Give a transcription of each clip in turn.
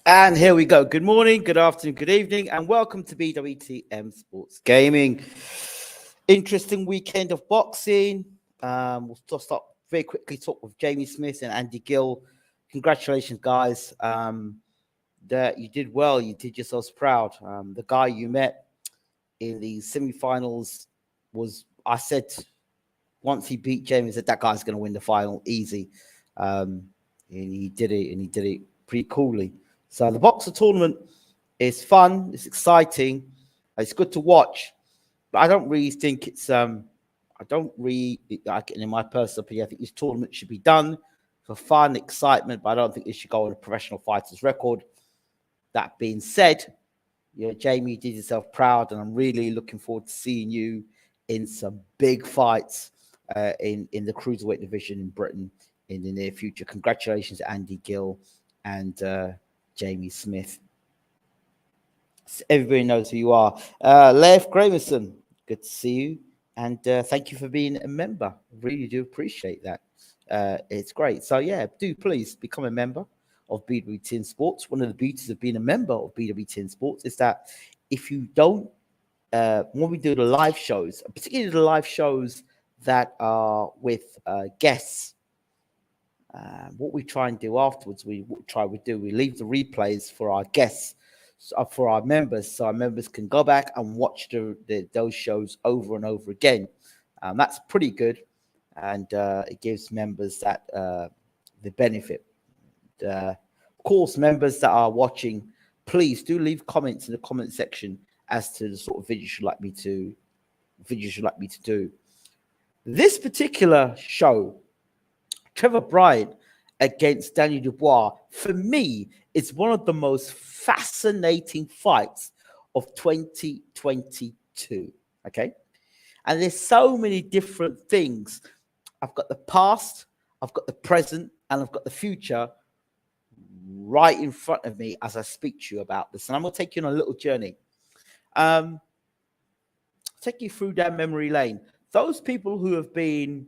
And here we go. Good morning, good afternoon, good evening, and welcome to BWTM Sports Gaming. Interesting weekend of boxing. We'll just start very quickly talk with Jamie Smith and Andy Gill. Congratulations, guys. That you did well. You did yourselves proud. The guy you met in the semi-finals I said, once he beat Jamie, I said that guy's going to win the final easy. And he did it pretty coolly. So the boxer tournament is fun. It's exciting. It's good to watch. But I don't really think it's in my personal opinion, I think this tournament should be done for fun, excitement, but I don't think it should go on a professional fighter's record. That being said, Jamie, you did yourself proud, and I'm really looking forward to seeing you in some big fights in the cruiserweight division in Britain in the near future. Congratulations, Andy Gill and Jamie Smith. Everybody knows who you are. Leif Gramerson, good to see you. And thank you for being a member. Really do appreciate that. It's great. So, yeah, do please become a member of BWTM Sports. One of the beauties of being a member of BWTM Sports is that if you don't, when we do the live shows, particularly the live shows that are with guests, what we try and do afterwards, we leave the replays for our guests, for our members, so our members can go back and watch those shows over and over again. That's pretty good, and it gives members that the benefit. Of course, members that are watching, please do leave comments in the comment section as to the sort of videos you'd like me to do. This particular show, Trevor Bryan against Daniel Dubois, for me, is one of the most fascinating fights of 2022. Okay. And there's so many different things. I've got the past, I've got the present, and I've got the future right in front of me as I speak to you about this. And I'm going to take you on a little journey. Take you through down memory lane. Those people who've been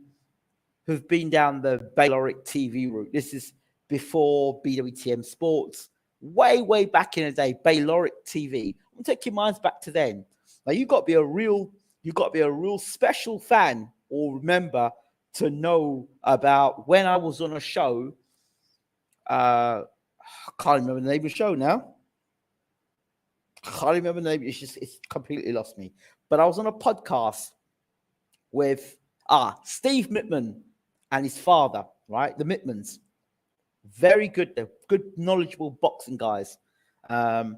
down the Bayloric TV route. This is before BWTM Sports, way back in the day. Bayloric TV. I'm taking minds back to then. Now you've got to be a real special fan or member to know about when I was on a show. I can't remember the name of the show now. I can't remember the name. It's completely lost me. But I was on a podcast with Steve Mittman and his father, right? The Mittmans. Very good. They're good, knowledgeable boxing guys. And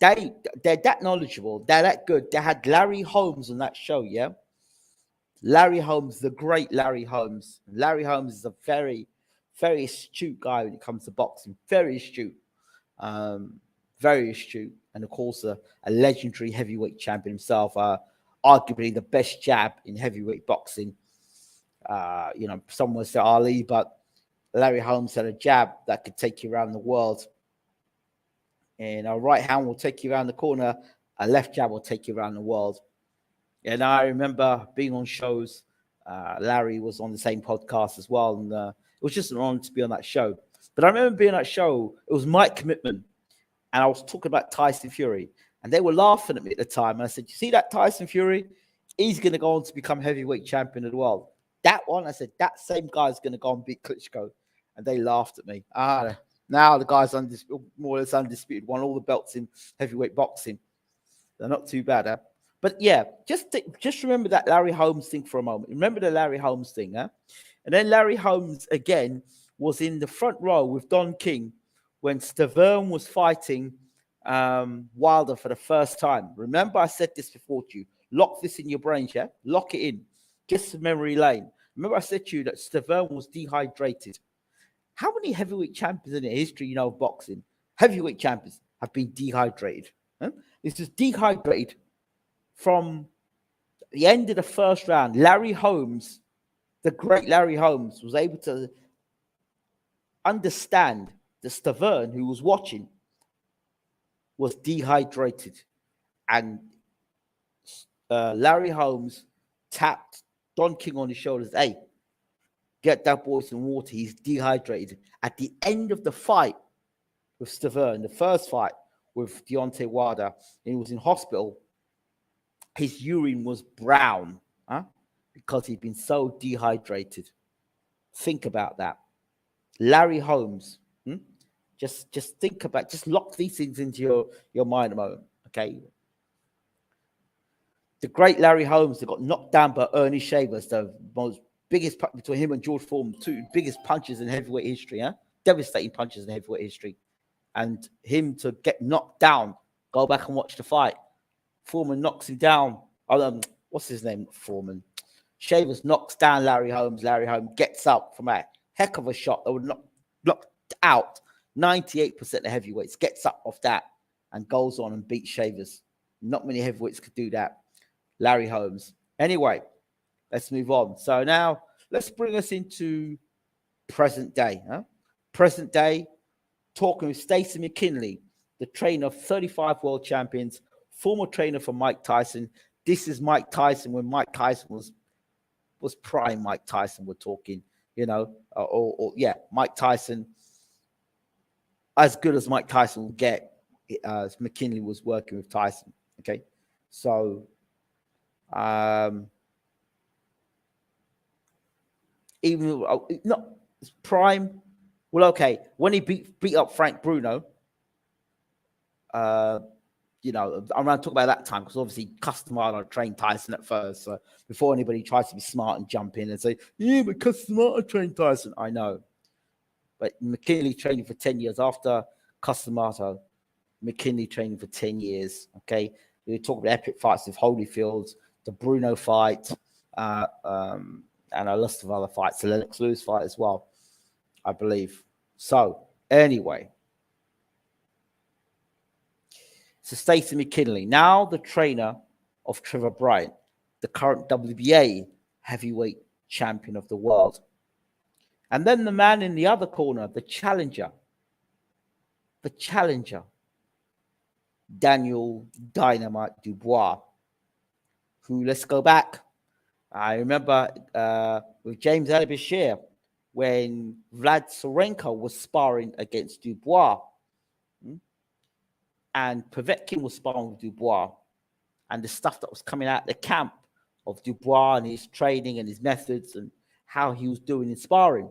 they're that knowledgeable. They're that good. They had Larry Holmes on that show, yeah? Larry Holmes, the great Larry Holmes. Larry Holmes is a very, very astute guy when it comes to boxing. Very astute. Very astute. And, of course, a legendary heavyweight champion himself. Arguably the best jab in heavyweight boxing. Someone would say Ali, but Larry Holmes had a jab that could take you around the world. And a right hand will take you around the corner. A left jab will take you around the world. And I remember being on shows. Larry was on the same podcast as well. And it was just an honor to be on that show. But I remember being on that show. It was Mike Commitment. And I was talking about Tyson Fury. And they were laughing at me at the time. And I said, you see that Tyson Fury? He's going to go on to become heavyweight champion of the world. That one, I said, that same guy's going to go and beat Klitschko. And they laughed at me. Now the guy's more or less undisputed, won all the belts in heavyweight boxing. They're not too bad, huh? But yeah, just remember that Larry Holmes thing for a moment. Remember the Larry Holmes thing, huh? And then Larry Holmes, again, was in the front row with Don King when Stavern was fighting Wilder for the first time. Remember, I said this before to you. Lock this in your brains, yeah? Lock it in. Just memory lane. Remember I said to you that Stavern was dehydrated. How many heavyweight champions in the history, of boxing, heavyweight champions, have been dehydrated? Huh? This is dehydrated from the end of the first round. Larry Holmes, the great Larry Holmes, was able to understand that Stavern, who was watching, was dehydrated. And Larry Holmes tapped Don King on his shoulders. Hey, get that boy some water. He's dehydrated. At the end of the fight, with Stavern, the first fight with Deontay Wilder, and he was in hospital. His urine was brown, because he'd been so dehydrated. Think about that. Larry Holmes. Just think about, just lock these things into your mind a moment, okay? The great Larry Holmes that got knocked down by Ernie Shavers, the most biggest between him and George Foreman, two biggest punches in heavyweight history, devastating punches in heavyweight history. And him to get knocked down, go back and watch the fight. Foreman knocks him down. What's his name? Foreman. Shavers knocks down Larry Holmes. Larry Holmes gets up from a heck of a shot that would knock out 98% of heavyweights, gets up off that and goes on and beats Shavers. Not many heavyweights could do that. Larry Holmes. Anyway, let's move on. So now let's bring us into present day. Present day, talking with Stacey McKinley, the trainer of 35 world champions, former trainer for Mike Tyson. This is Mike Tyson when Mike Tyson was prime Mike Tyson. We're talking, Mike Tyson, as good as Mike Tyson will get, as McKinley was working with Tyson. Okay, so even not prime. Well, okay, when he beat up Frank Bruno, I'm going to talk about that time because obviously Customano trained Tyson at first. So before anybody tries to be smart and jump in and say, yeah, but Customano trained Tyson, I know. But McKinley training for 10 years after Customano. McKinley training for 10 years. Okay, we talk about epic fights with Holyfield, the Bruno fight, and a list of other fights, the Lennox Lewis fight as well, I believe. So anyway, so Stacey McKinley, now the trainer of Trevor Bryan, the current WBA heavyweight champion of the world. And then the man in the other corner, the challenger, Daniel Dynamite Dubois, who, let's go back. I remember with James Al-Bashir when Vlad Sorenko was sparring against Dubois, and Povetkin was sparring with Dubois, and the stuff that was coming out the camp of Dubois and his training and his methods and how he was doing in sparring.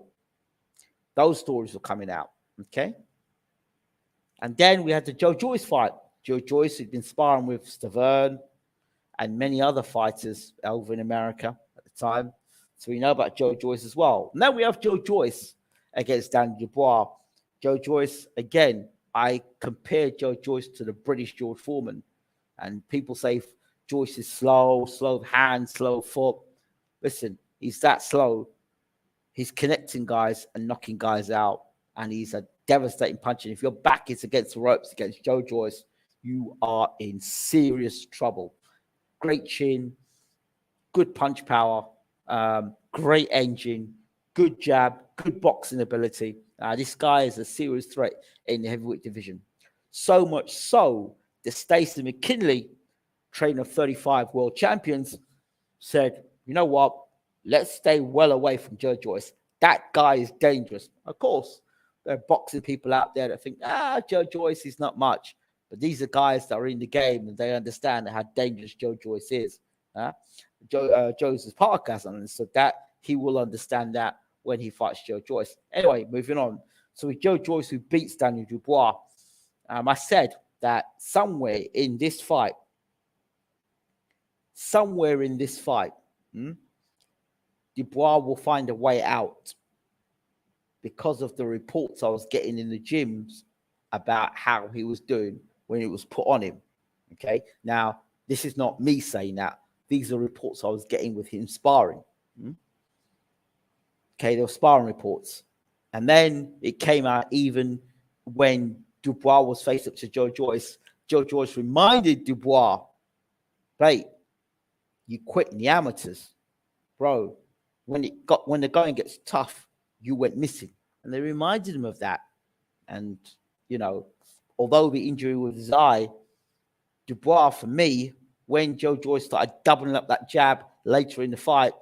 Those stories were coming out, okay? And then we had the Joe Joyce fight. Joe Joyce had been sparring with Stavern and many other fighters over in America at the time. So we know about Joe Joyce as well. Now we have Joe Joyce against Daniel Dubois. Joe Joyce, again, I compared Joe Joyce to the British George Foreman. And people say Joyce is slow of hand, slow of foot. Listen, he's that slow. He's connecting guys and knocking guys out. And he's a devastating puncher. And if your back is against the ropes against Joe Joyce, you are in serious trouble. Great chin, good punch power, great engine, good jab, good boxing ability. This guy is a serious threat in the heavyweight division. So much so that Stacey McKinley, trainer of 35 world champions, said, you know what? Let's stay well away from Joe Joyce. That guy is dangerous. Of course, there are boxing people out there that think, Joe Joyce is not much. But these are guys that are in the game and they understand how dangerous Joe Joyce is. Joe's podcast understood that. He will understand that when he fights Joe Joyce. Anyway, moving on. So with Joe Joyce, who beats Daniel Dubois, I said that somewhere in this fight, Dubois will find a way out because of the reports I was getting in the gyms about how he was doing when it was put on him. Okay. Now, this is not me saying that. These are reports I was getting with him sparring. Okay, there were sparring reports. And then it came out even when Dubois was faced up to Joe Joyce. Joe Joyce reminded Dubois, hey, you quit in the amateurs. Bro, when the going gets tough, you went missing. And they reminded him of that. And, although the injury with his eye, Dubois, for me, when Joe Joyce started doubling up that jab later in the fight,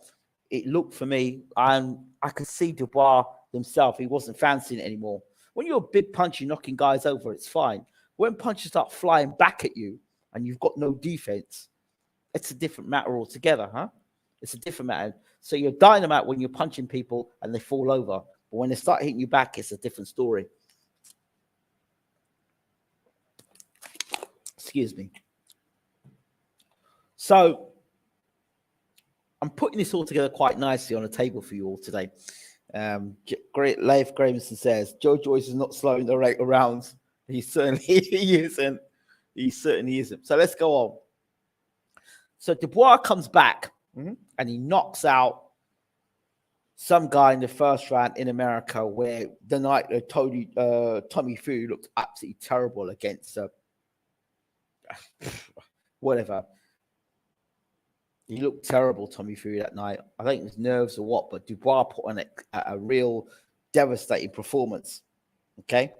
it looked for me, I could see Dubois himself. He wasn't fancying it anymore. When you're a big puncher knocking guys over, it's fine. When punches start flying back at you and you've got no defense, it's a different matter altogether, huh? It's a different matter. So you're dynamite when you're punching people and they fall over. But when they start hitting you back, it's a different story. Excuse me. So I'm putting this all together quite nicely on a table for you all today. Great, Leif Grahamson says, Joe Joyce is not slowing the rate of rounds. He certainly isn't. He certainly isn't. So let's go on. So Dubois comes back and he knocks out some guy in the first round in America, where the night Tommy Fury looked absolutely terrible against whatever. He looked terrible, Tommy Fury, that night. I think it was nerves or what, but Dubois put on a real devastating performance. Okay?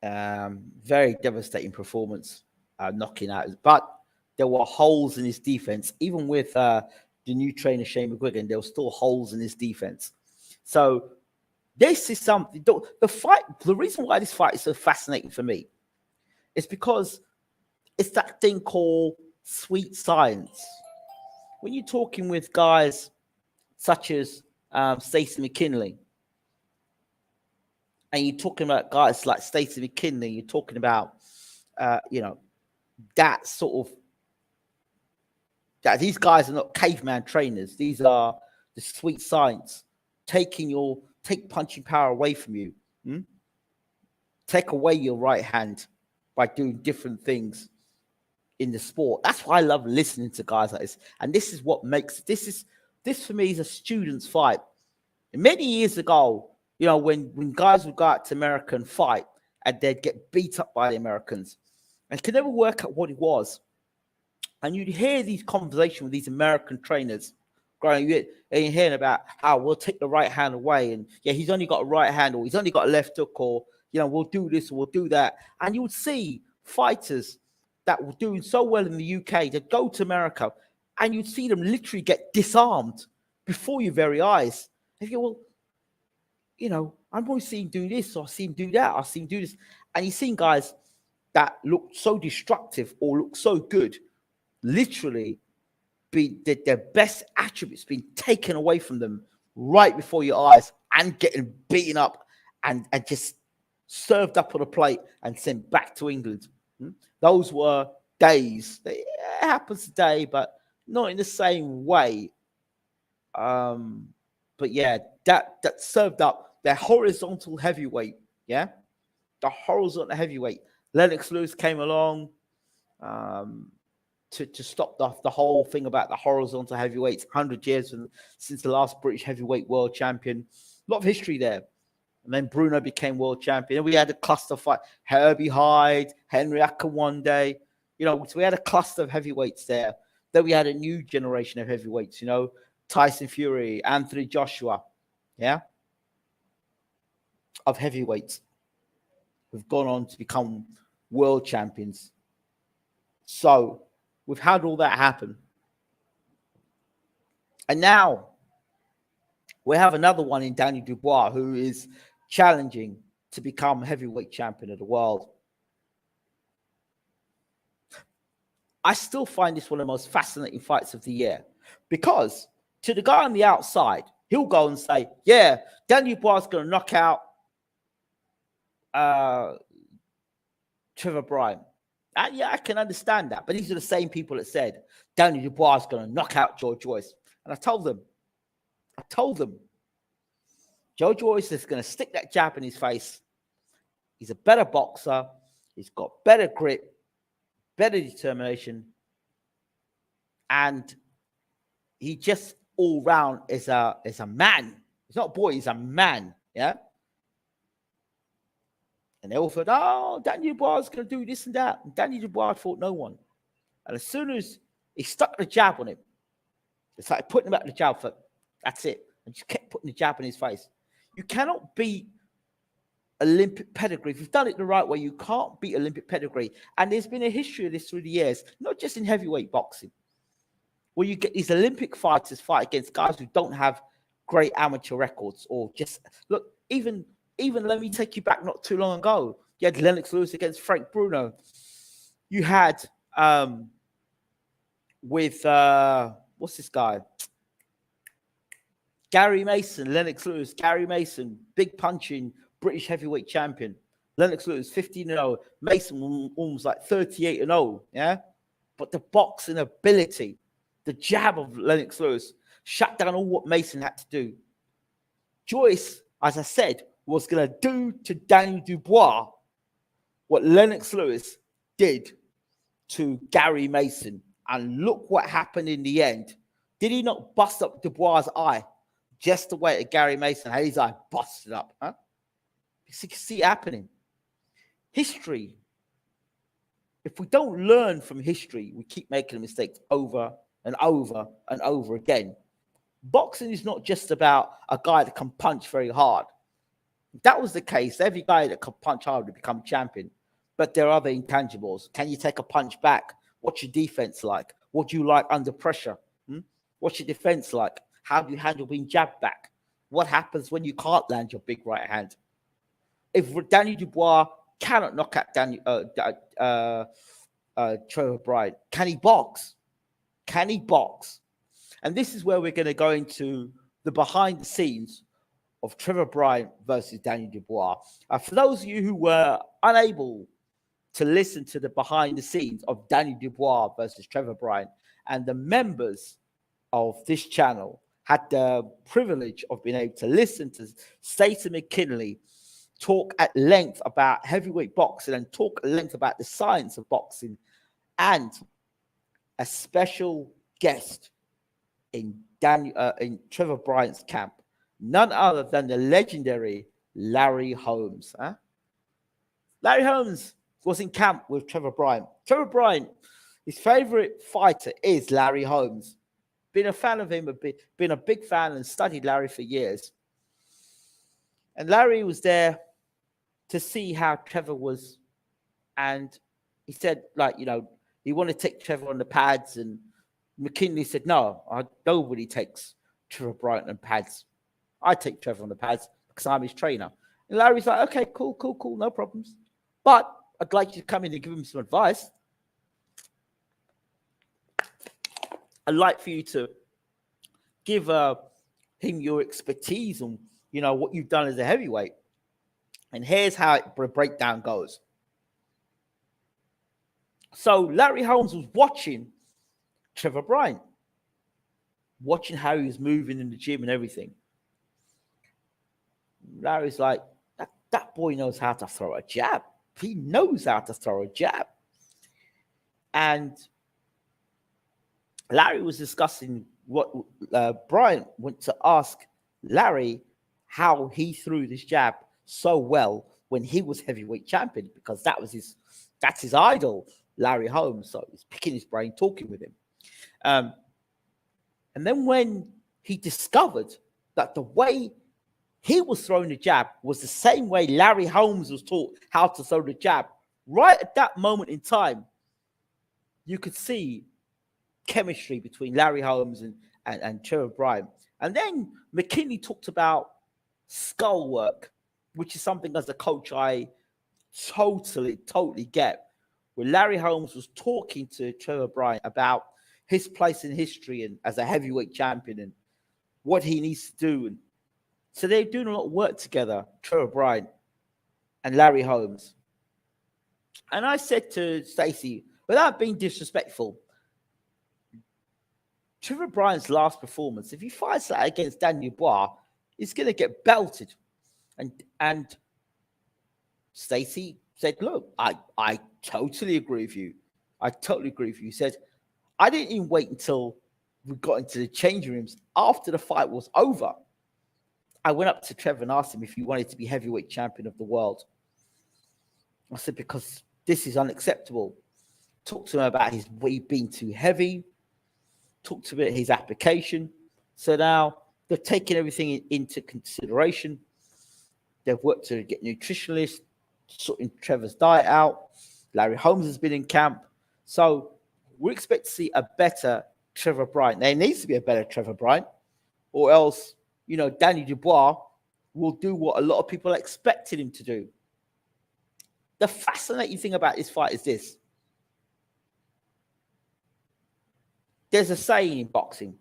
Very devastating performance, knocking out. But there were holes in his defense. Even with the new trainer, Shane McGuigan, there were still holes in his defense. So this is something. The fight, the reason why this fight is so fascinating for me is because it's that thing called sweet science. When you're talking with guys such as STACY McKinley, and you're talking about guys like STACY McKinley, you're talking about, that sort of, that these guys are not caveman trainers. These are the sweet science, take punching power away from you. Take away your right hand by doing different things in the sport. That's why I love listening to guys like this. And this is what makes this for me is a student's fight. And many years ago, when guys would go out to America and fight and they'd get beat up by the Americans and could never work out what it was. And you'd hear these conversations with these American trainers growing, and you're hearing about how we'll take the right hand away. And he's only got a right hand, or he's only got a left hook, or, we'll do this or we'll do that. And you would see fighters that were doing so well in the UK that go to America, and you'd see them literally get disarmed before your very eyes. And you go, well, I'm always seeing him do this, or I see him do that, I see him do this. And you've seen guys that look so destructive or look so good, literally their best attributes being taken away from them right before your eyes and getting beaten up and just served up on a plate and sent back to England. Those were days. It happens today, but not in the same way. But yeah, that served up their horizontal heavyweight. Yeah, the horizontal heavyweight. Lennox Lewis came along to stop the whole thing about the horizontal heavyweights. 100 years since the last British heavyweight world champion. A lot of history there. And then Bruno became world champion. And we had a cluster fight. Herbie Hyde, Henry Akinwande. So we had a cluster of heavyweights there. Then we had a new generation of heavyweights, Tyson Fury, Anthony Joshua. Yeah. Of heavyweights who've gone on to become world champions. So we've had all that happen. And now we have another one in Danny Dubois, who is challenging to become heavyweight champion of the world. I still find this one of the most fascinating fights of the year, because to the guy on the outside, he'll go and say, yeah, Danny Dubois is going to knock out Trevor Bryan. I can understand that. But these are the same people that said Danny Dubois is going to knock out Joe Joyce. And I told them, Joe Joyce is going to stick that jab in his face. He's a better boxer. He's got better grip, better determination. And he just all round is a man. He's not a boy, he's a man. Yeah. And they all thought, oh, Danny Dubois is going to do this and that. And Danny Dubois fought no one. And as soon as he stuck the jab on him, it's like putting him back the jab for, that's it. And just kept putting the jab in his face. You cannot beat Olympic pedigree. If you've done it the right way, you can't beat Olympic pedigree. And there's been a history of this through the years, not just in heavyweight boxing, where you get these Olympic fighters fight against guys who don't have great amateur records, or just look, even let me take you back not too long ago. You had Lennox Lewis against Frank Bruno. You had with what's this guy? Gary Mason, Lennox Lewis, Gary Mason, big punching British heavyweight champion. Lennox Lewis 15-0, Mason almost like 38-0, yeah? But the boxing ability, the jab of Lennox Lewis shut down all what Mason had to do. Joyce, as I said, was going to do to Daniel Dubois what Lennox Lewis did to Gary Mason. And look what happened in the end. Did he not bust up Dubois' eye? Just the way that Gary Mason had his eye busted up. Huh? You can see it happening. History. If we don't learn from history, we keep making mistakes over and over and over again. Boxing is not just about a guy that can punch very hard. If that was the case, every guy that can punch hard would become champion. But there are other intangibles. Can you take a punch back? What's your defense like? What do you like under pressure? What's your defense like? How do you handle being jabbed back? What happens when you can't land your big right hand? If Daniel Dubois cannot knock out Trevor Bryan, can he box? Can he box? And this is where we're going to go into the behind the scenes of Trevor Bryan versus Daniel Dubois. For those of you who were unable to listen to the behind the scenes of Daniel Dubois versus Trevor Bryan, and the members of this channel had the privilege of being able to listen to STACY McKinley talk at length about heavyweight boxing and talk at length about the science of boxing, and a special guest in Trevor Bryan's camp, none other than the legendary Larry Holmes. Larry Holmes was in camp with Trevor Bryan. Trevor Bryan, his favorite fighter is Larry Holmes. Been a fan of him, been a big fan and studied Larry for years. And Larry was there to see how Trevor was. And he said, like, you know, he wanted to take Trevor on the pads. And McKinley said, no, nobody takes Trevor Bryan on pads. I take Trevor on the pads because I'm his trainer. And Larry's like, okay, cool, no problems. But I'd like you to come in and give him some advice. I'd like for you to give him your expertise on, you know, what you've done as a heavyweight. And here's how the breakdown goes. So Larry Holmes was watching Trevor Bryan, watching how he was moving in the gym and everything. Larry's like, that boy knows how to throw a jab. He knows how to throw a jab. And Larry was discussing what Bryan went to ask Larry how he threw this jab so well when he was heavyweight champion, because that's his idol, Larry Holmes. So he's picking his brain, talking with him. And then when he discovered that the way he was throwing the jab was the same way Larry Holmes was taught how to throw the jab, right at that moment in time, you could see chemistry between Larry Holmes and Trevor Bryan. And then McKinley talked about skull work, which is something as a coach I totally get. Where Larry Holmes was talking to Trevor Bryan about his place in history and as a heavyweight champion and what he needs to do. And so they're doing a lot of work together, Trevor Bryan and Larry Holmes. And I said to STACY, without being disrespectful, Trevor Bryan's last performance, if he fights that against Daniel Dubois, he's going to get belted. And STACY said, look, I totally agree with you. I totally agree with you. He said, I didn't even wait until we got into the changing rooms after the fight was over. I went up to Trevor and asked him if he wanted to be heavyweight champion of the world. I said, because this is unacceptable. Talked to him about his weight being too heavy. Talked to him about his application. So now they're taking everything into consideration. They've worked to get nutritionalists, sorting Trevor's diet out. Larry Holmes has been in camp. So we expect to see a better Trevor Bryan. There needs to be a better Trevor Bryan, or else, Danny Dubois will do what a lot of people expected him to do. The fascinating thing about this fight is this. There's a saying in boxing,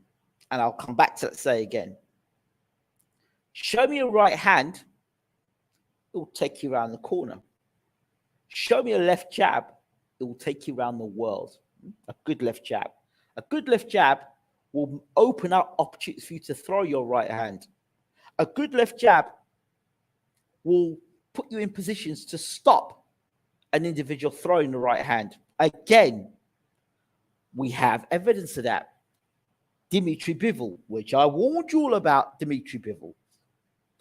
and I'll come back to that say again. Show me a right hand, it will take you around the corner. Show me a left jab, it will take you around the world. A good left jab. A good left jab will open up opportunities for you to throw your right hand. A good left jab will put you in positions to stop an individual throwing the right hand. Again, we have evidence of that. Dimitri Bivol, which I warned you all about Dimitri Bivol.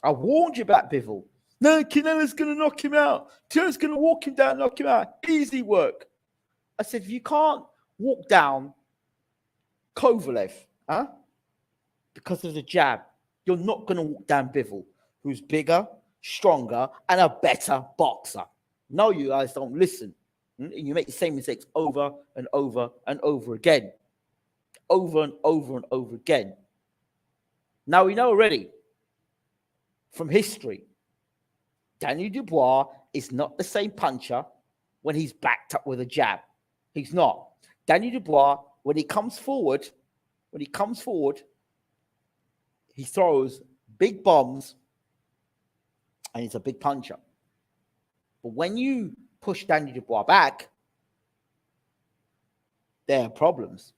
I warned you about Bivol. No, Canelo's going to knock him out. Canelo's going to walk him down, knock him out. Easy work. I said, if you can't walk down Kovalev, because of the jab, you're not going to walk down Bivol, who's bigger, stronger, and a better boxer. No, you guys don't listen. And you make the same mistakes over and over and over again. Over and over and over again. Now we know already from history, Daniel Dubois is not the same puncher when he's backed up with a jab. He's not. Daniel Dubois, when he comes forward, he throws big bombs and he's a big puncher. But when you push Daniel Dubois back, there are problems.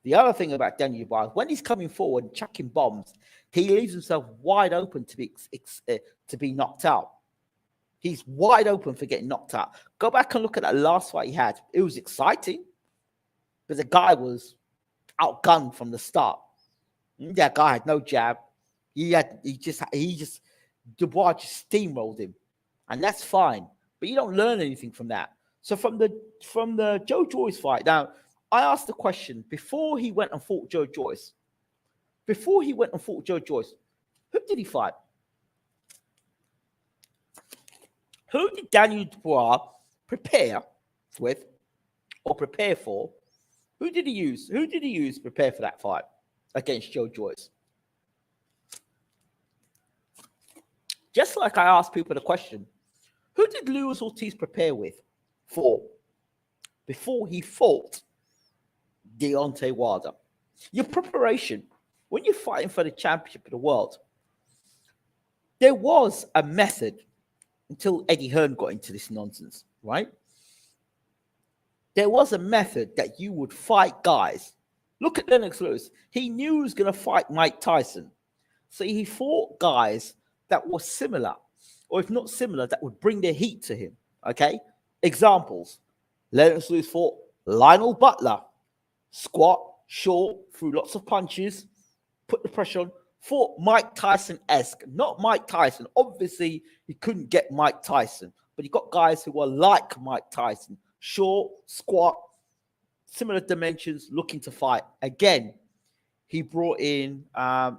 The other thing about Daniel Dubois, when he's coming forward, chucking bombs, he leaves himself wide open to be knocked out. He's wide open for getting knocked out. Go back and look at that last fight he had. It was exciting, but the guy was outgunned from the start. That guy had no jab. Dubois just steamrolled him, and that's fine. But you don't learn anything from that. So from the Joe Joyce fight, now I asked the question before he went and fought Joe Joyce. Who did he fight? Who did Daniel Dubois prepare with or prepare for? Who did he use? Who did he use to prepare for that fight against Joe Joyce? Just like I asked people the question, who did Luis Ortiz prepare for before he fought Deontay Wilder? Your preparation, when you're fighting for the championship of the world, there was a method until Eddie Hearn got into this nonsense, right? There was a method that you would fight guys. Look at Lennox Lewis. He knew he was going to fight Mike Tyson. So he fought guys that were similar, or if not similar, that would bring their heat to him, okay? Examples. Lennox Lewis fought Lionel Butler. Squat, short, threw lots of punches, put the pressure on. Fought Mike Tyson-esque, not Mike Tyson. Obviously, he couldn't get Mike Tyson, but he got guys who were like Mike Tyson. Short, squat, similar dimensions, looking to fight. Again, he brought in,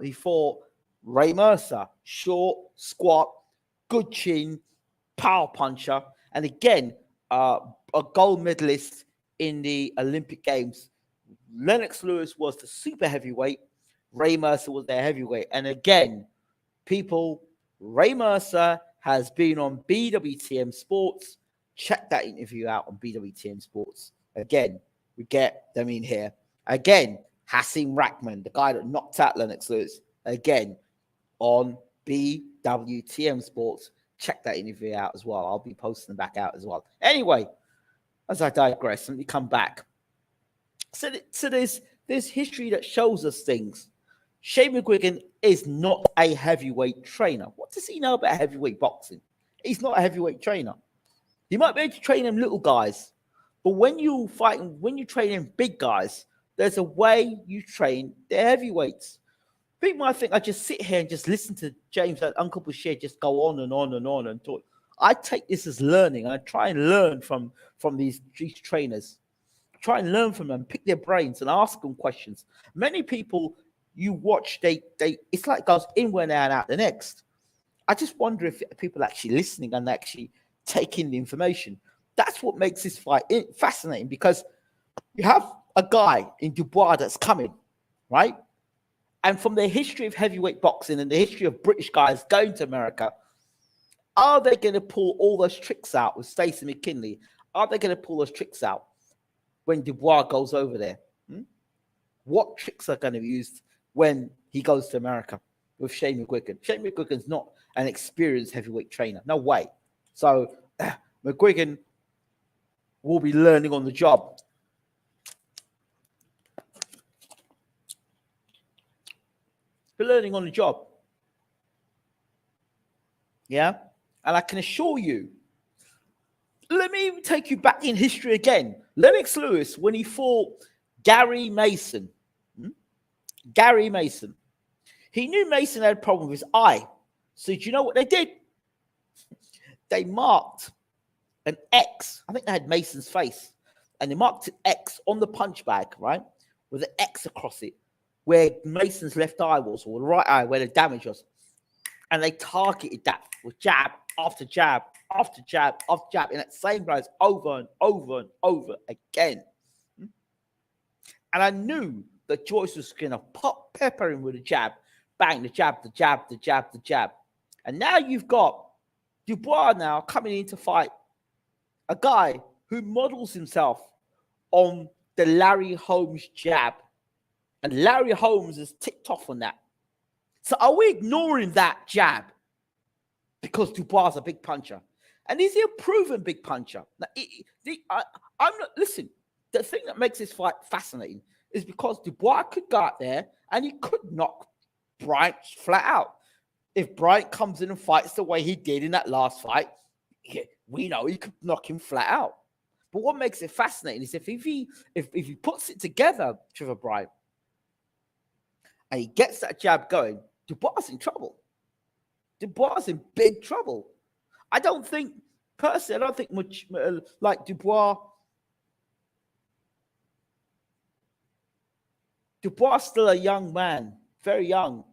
he fought Ray Mercer. Short, squat, good chin, power puncher. And again, a gold medalist in the Olympic Games. Lennox Lewis was the super heavyweight. Ray Mercer was their heavyweight. And again, Ray Mercer has been on BWTM Sports. Check that interview out on BWTM Sports. Again, we get them in here. Again, Hasim Rahman, the guy that knocked out Lennox Lewis. Again, on BWTM Sports. Check that interview out as well. I'll be posting them back out as well. Anyway, as I digress, let me come back. So there's history that shows us things. Shane McGuigan is not a heavyweight trainer. What does he know about heavyweight boxing? He's not a heavyweight trainer. You might be able to train them little guys, but when you train them big guys, there's a way you train the heavyweights. People might think I just sit here and just listen to James and Uncle Bashir just go on and on and on and talk. I take this as learning. I try and learn from these trainers. Try and learn from them, pick their brains and ask them questions. Many people you watch, it's like goes in one ear and out the next. I just wonder if people are actually listening and actually taking the information. That's what makes this fight fascinating, because you have a guy in Dubois that's coming, right? and from the history of heavyweight boxing and the history of British guys going to America, are they going to pull all those tricks out with STACY McKinley? Are they going to pull those tricks out when Dubois goes over there? What tricks are going to be used when he goes to America with Shane McGuigan? Shane McGuigan's not an experienced heavyweight trainer. No way. So McGuigan will be learning on the job. Learning on the job. Yeah? And I can assure you, let me even take you back in history again. Lennox Lewis, when he fought Gary Mason. Gary Mason. He knew Mason had a problem with his eye. So do you know what they did? They marked an X. I think they had Mason's face. And they marked an X on the punch bag, right? With an X across it, where Mason's left eye was, or the right eye, where the damage was. And they targeted that with jab after jab after jab after jab in that same place over and over and over again. And I knew that Joyce was going to pop pepper him with a jab. Bang, the jab, the jab, the jab, the jab. And now you've got Dubois now coming in to fight a guy who models himself on the Larry Holmes jab. And Larry Holmes has ticked off on that. So are we ignoring that jab because Dubois is a big puncher? And is he a proven big puncher? Now, I'm not, listen, the thing that makes this fight fascinating is because Dubois could go out there and he could knock Bryant flat out. If Bryant comes in and fights the way he did in that last fight, we know he could knock him flat out. But what makes it fascinating is if he puts it together, Trevor Bryan, and he gets that jab going, Dubois is in trouble. Dubois is in big trouble. I don't think, personally, I don't think much like Dubois. Dubois is still a young man, very young.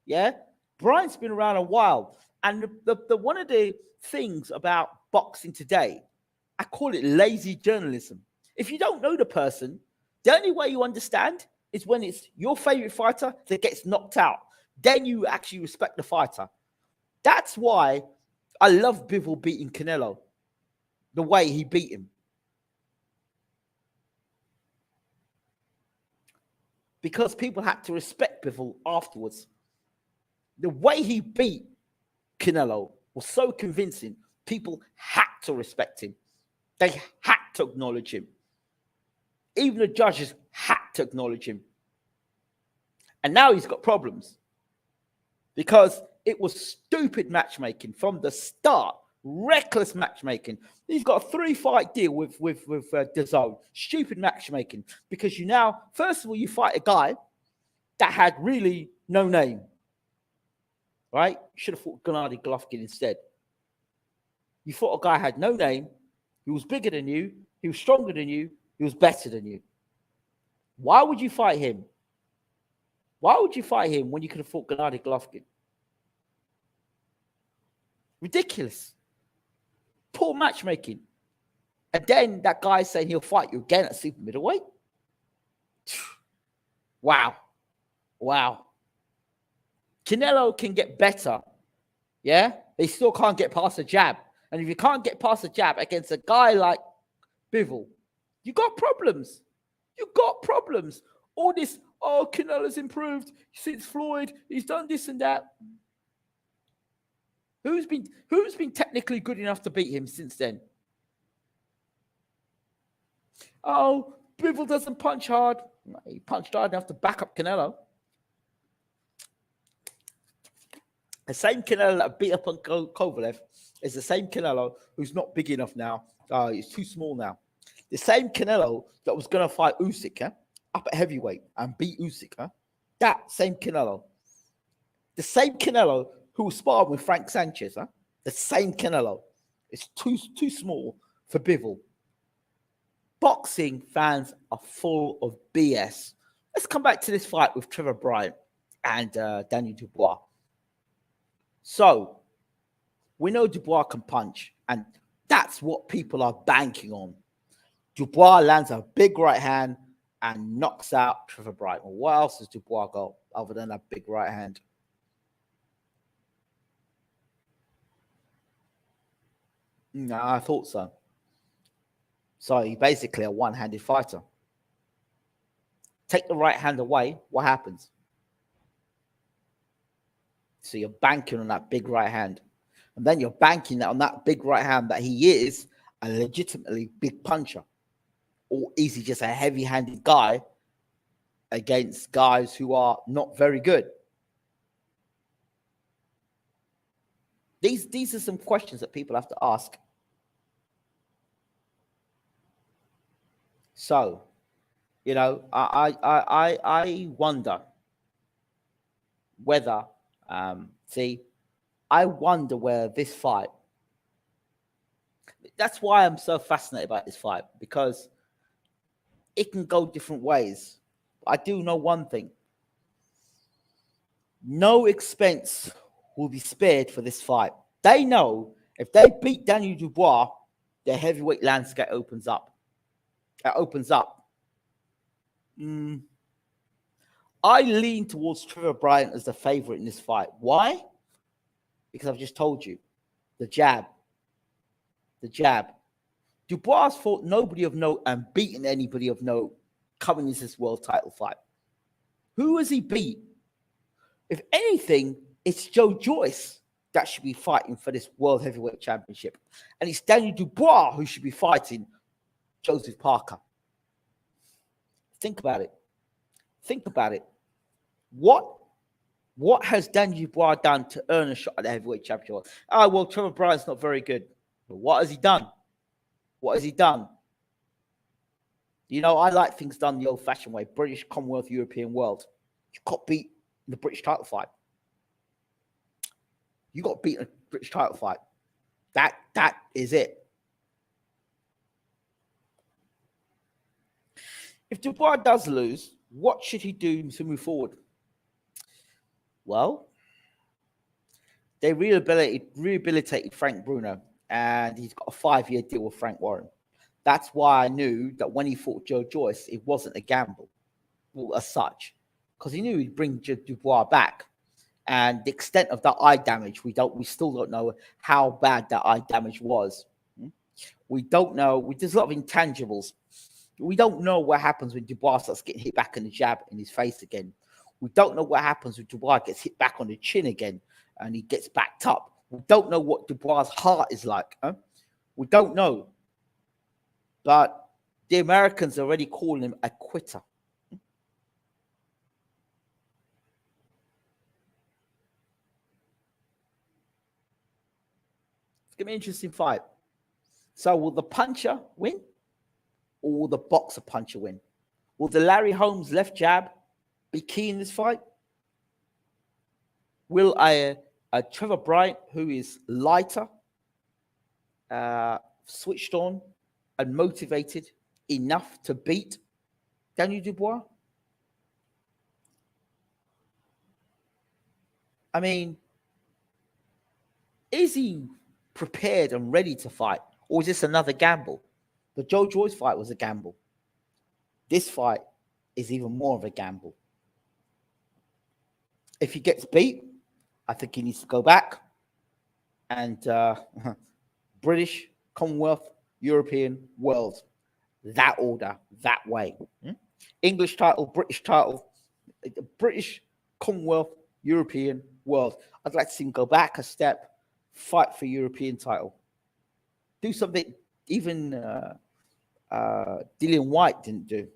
Yeah? Bryant's been around a while. And the one of the things about boxing today, I call it lazy journalism. If you don't know the person, the only way you understand is when it's your favorite fighter that gets knocked out. Then you actually respect the fighter. That's why I love Bivol beating Canelo, the way he beat him. Because people had to respect Bivol afterwards. The way he beat Canelo was so convincing, people had to respect him. They had to acknowledge him. Even the judges had to acknowledge him. And now he's got problems because it was stupid matchmaking from the start. Reckless matchmaking. He's got a 3-fight deal with DAZN. Stupid matchmaking because you now, first of all, you fight a guy that had really no name. Right? You should have fought Gennady Golovkin instead. You fought a guy who had no name. He was bigger than you. He was stronger than you. He was better than you. Why would you fight him? Why would you fight him when you could have fought Gennady Golovkin? Ridiculous. Poor matchmaking. And then that guy saying he'll fight you again at super middleweight. Wow. Wow. Canelo can get better. Yeah? They still can't get past the jab. And if you can't get past the jab against a guy like Bivol, you got problems. You got problems. All this, oh, Canelo's improved since Floyd. He's done this and that. Who's been technically good enough to beat him since then? Oh, Bivol doesn't punch hard. He punched hard enough to back up Canelo. The same Canelo that beat up on Kovalev is the same Canelo who's not big enough now. He's too small now. The same Canelo that was going to fight Usyk up at heavyweight and beat Usyk. That same Canelo. The same Canelo who was sparring with Frank Sanchez. The same Canelo. It's too small for Bivol. Boxing fans are full of BS. Let's come back to this fight with Trevor Bryan and Daniel Dubois. So, we know Dubois can punch, and that's what people are banking on. Dubois lands a big right hand, and knocks out Trevor Bryan. Well, what else does Dubois got other than that big right hand? No, I thought so. So he's basically a one-handed fighter. Take the right hand away, what happens? So you're banking on that big right hand. And then you're banking on that big right hand that he is a legitimately big puncher. Or is he just a heavy-handed guy against guys who are not very good? These are some questions that people have to ask. So, you know, I wonder whether I wonder where this fight. That's why I'm so fascinated about this fight, because it can go different ways. I do know one thing. No expense will be spared for this fight. They know if they beat Daniel Dubois, their heavyweight landscape opens up. It opens up. I lean towards Trevor Bryan as the favorite in this fight. Why? Because I've just told you. The jab. The jab. Dubois fought nobody of note and beaten anybody of note coming into this world title fight. Who has he beat? If anything, it's Joe Joyce that should be fighting for this World Heavyweight Championship. And it's Daniel Dubois who should be fighting Joseph Parker. Think about it. Think about it. What has Daniel Dubois done to earn a shot at the heavyweight championship? Oh, well, Trevor Bryan's not very good. But what has he done? What has he done? You know, I like things done the old-fashioned way. British, Commonwealth, European, world. You got beat in the British title fight. You got beat in a British title fight. That is it. If Dubois does lose, what should he do to move forward? Well, they rehabilitated Frank Bruno, and he's got a 5-year deal with Frank Warren. That's why I knew that when he fought Joe Joyce, it wasn't a gamble, well, as such, because he knew he'd bring Dubois back. And the extent of that eye damage, we still don't know how bad that eye damage was. We don't know. There's a lot of intangibles. We don't know what happens when Dubois starts getting hit back in the jab in his face again. We don't know what happens when Dubois gets hit back on the chin again and he gets backed up. We don't know what Dubois' heart is like. We don't know. But the Americans are already calling him a quitter. It's going to be an interesting fight. So will the puncher win? Or will the boxer puncher win? Will the Larry Holmes left jab be key in this fight? Will a Trevor Bryan, who is lighter, switched on, and motivated enough to beat Daniel Dubois? I mean, is he prepared and ready to fight? Or is this another gamble? The Joe Joyce fight was a gamble. This fight is even more of a gamble. If he gets beat, I think he needs to go back and British, Commonwealth, European, world. That order, that way. English title, British, Commonwealth, European, world. I'd like to see him go back a step, fight for European title. Do something even Dillian White didn't do.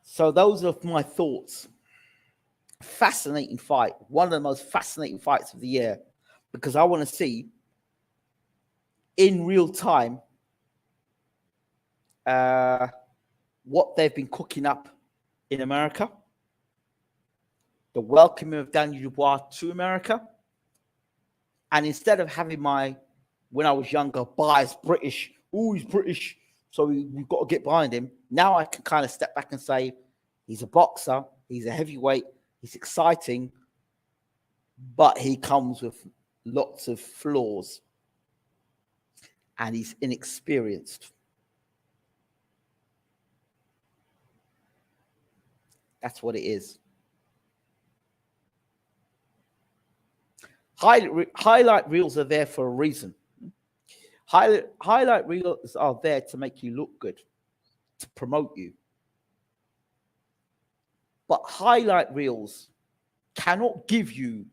So those are my thoughts. Fascinating fight. One of the most fascinating fights of the year, because I want to see in real time what they've been cooking up in America, the welcoming of Daniel Dubois to America. And instead of having when I was younger, biased British, oh, he's British, so we've got to get behind him. Now I can kind of step back and say, he's a boxer, he's a heavyweight, he's exciting, but he comes with lots of flaws. And he's inexperienced. That's what it is. Highlight reels are there for a reason. Highlight reels are there to make you look good, to promote you. But highlight reels cannot give you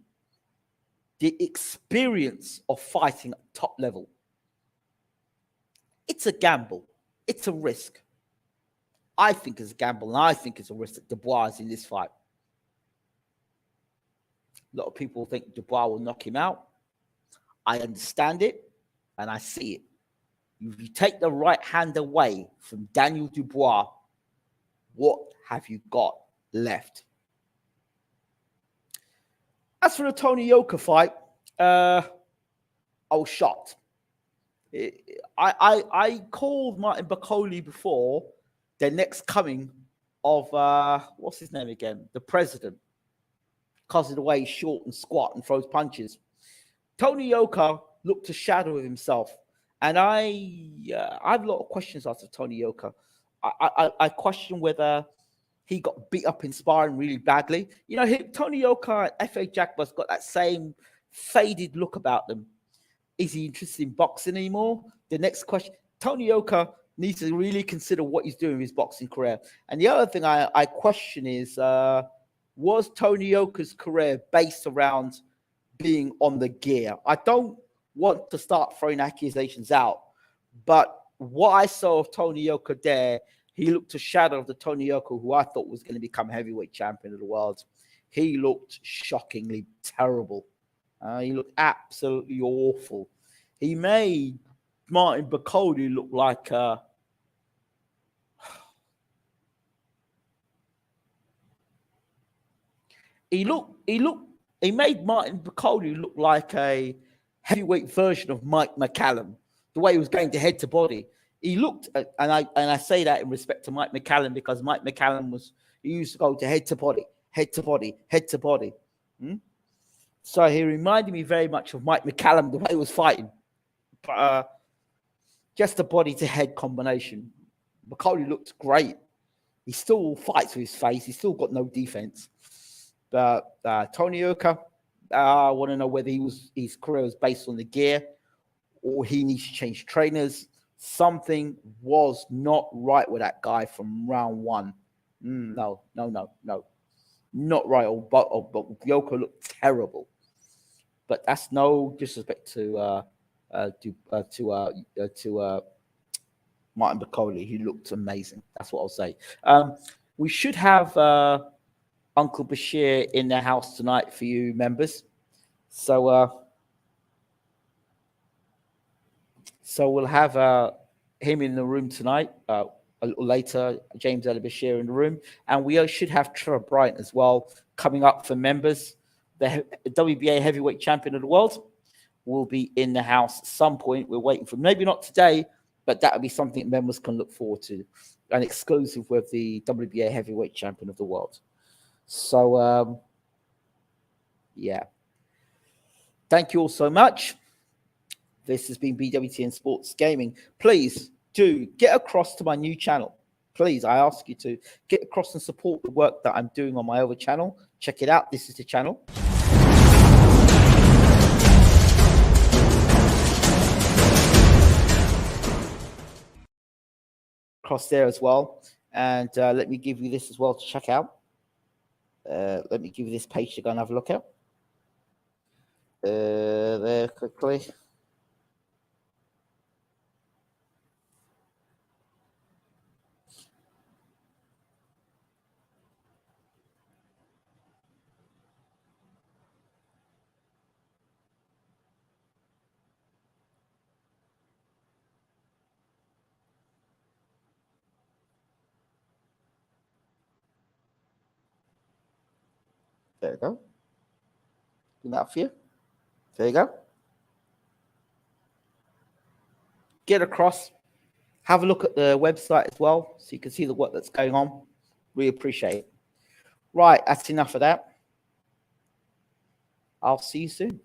the experience of fighting at top level. It's a gamble. It's a risk. I think it's a gamble, and I think it's a risk that Dubois is in this fight. A lot of people think Dubois will knock him out. I understand it, and I see it. If you take the right hand away from Daniel Dubois, what have you got left? As for the Tony Yoka fight, I was shocked. I called Martin Bakole before the next coming of, what's his name again? The president. Because of the way he's short and squat and throws punches. Tony Yoka looked a shadow of himself. And I have a lot of questions after Tony Yoka. I question whether he got beat up in sparring really badly. You know, Tony Yoka and F.A. Jackman's got that same faded look about them. Is he interested in boxing anymore? The next question, Tony Yoka needs to really consider what he's doing with his boxing career. And the other thing I question is, was Tony Yoka's career based around being on the gear? I don't want to start throwing accusations out, but what I saw of Tony Yoka there, he looked a shadow of the Tony Yoka who I thought was going to become heavyweight champion of the world. He looked shockingly terrible. He looked absolutely awful. He made Martin Bakole look like he made Martin Bakole look like a heavyweight version of Mike McCallum, the way he was going to head to body. He looked, and I say that in respect to Mike McCallum, because Mike McCallum he used to go to head to body, head to body, head to body. So he reminded me very much of Mike McCallum, the way he was fighting. But just a body to head combination. Bakole looked great. He still fights with his face. He's still got no defense. But Tony Yoka, I want to know whether his career was based on the gear or he needs to change trainers. Something was not right with that guy from round one. No. Not right. Yoka looked terrible. But that's no disrespect to Martin Bakole. He looked amazing. That's what I'll say. We should have Uncle Bashir in the house tonight for you members. So we'll have him in the room tonight. A little later, James Ali Bashir in the room. And we should have Trevor Bryan as well coming up for members. The WBA heavyweight champion of the world will be in the house at some point. We're waiting for, maybe not today, but that will be something members can look forward to. An exclusive with the WBA heavyweight champion of the world. So, yeah. Thank you all so much. This has been BWTM Sports Gaming. Please do get across to my new channel. Please, I ask you to get across and support the work that I'm doing on my other channel. Check it out. This is the channel. Across there as well. And let me give you this as well to check out. Let me give you this page to go and have a look at. There quickly. There you go. Do that for you. There you go. Get across. Have a look at the website as well so you can see the work that's going on. We appreciate it. Right, that's enough of that. I'll see you soon.